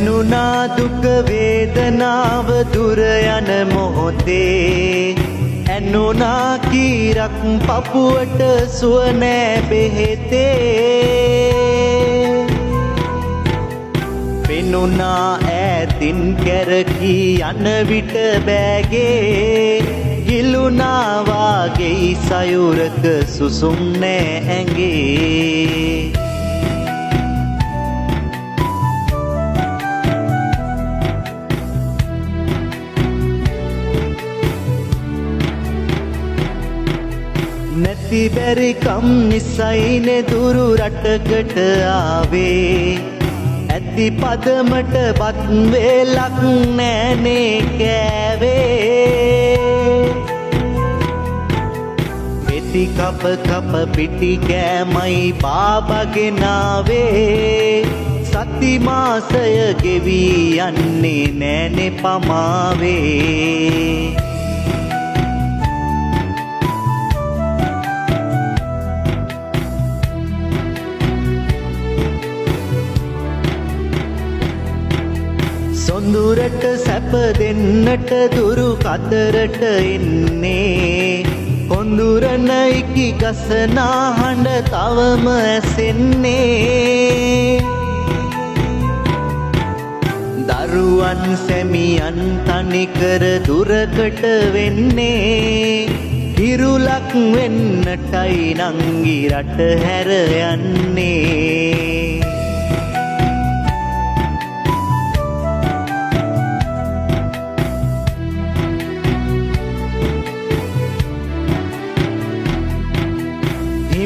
දැනුණා දුක වේදනාව දුර යන මොහොතේ ඇනුණා කීරක් පපුවට සුව නෑ බෙහෙතේ පෙනුණා ඈතින් කැරකී යන විට බෑගේ ගිලුණා වාගේ සයුරක සුසුම් නෑ ඇඟේ නැති බැරිකම් නිසයිනේ දුරු රටකට ආවේ ඇති පදමට බත් වේලක් නෑනේ කෑවේ පෙති කප කප පිටි කෑමයි බාබගෙනාවේ සති මාසය ගෙවි යන්නේ නෑනේ පමාවේ සොඳුරට සැප දෙන්නට දුරු කතරට එන්නේ කොඳුරන ඉකි ගසනා හඬ තවම ඇසෙන්නේ දරුවන් සැමියන් තනිකර දුරකට වෙන්නේ ඉරුලක් වෙන්නටයි නංගි රට හැර යන්නේ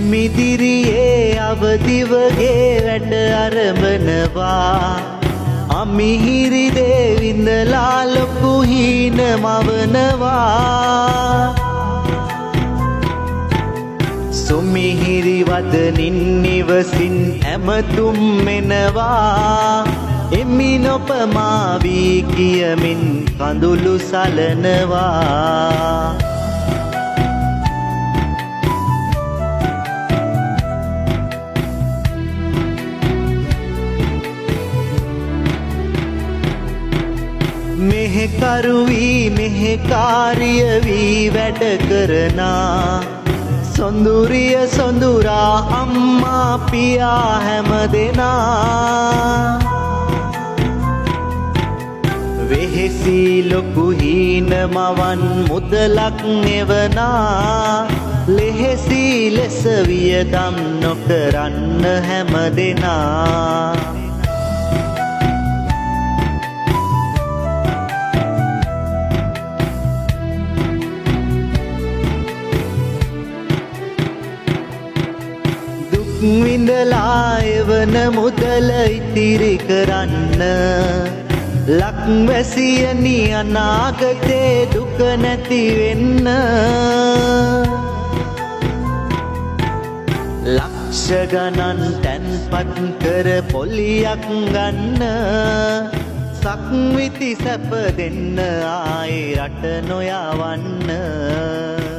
මිදිරියේ අවදිවගේ වැඩ අරඹනවා අමිහිරි දේවිඳලා ලොකු හීන මවනවා සුමිහිරි වදනින් නිවසින් ඇමතුම් මෙනවා එමි නොපමා වී කියමින් කඳුළු සලනවා මෙහෙකරු වී මෙහෙකාරිය වී වැඩ කරනා සොඳුරිය සොඳුරා අම්මා පියා හැම දෙනා වෙහෙසි ලොකු හීන මවන් මුදලක් නෙවනා ලෙහෙසි ලෙස වියදම් නොකරන්න හැම දෙනා විඳලා එවන මුදල ඉතිරි කරන්න ලක්වැසියනි අනාගතේ දුක නැති වෙන්න ලක්ෂ ගණන් තැන්පත් කර පොලියක් ගන්න සක්විති සැප දෙන්න ආයේ රට නොයවන්න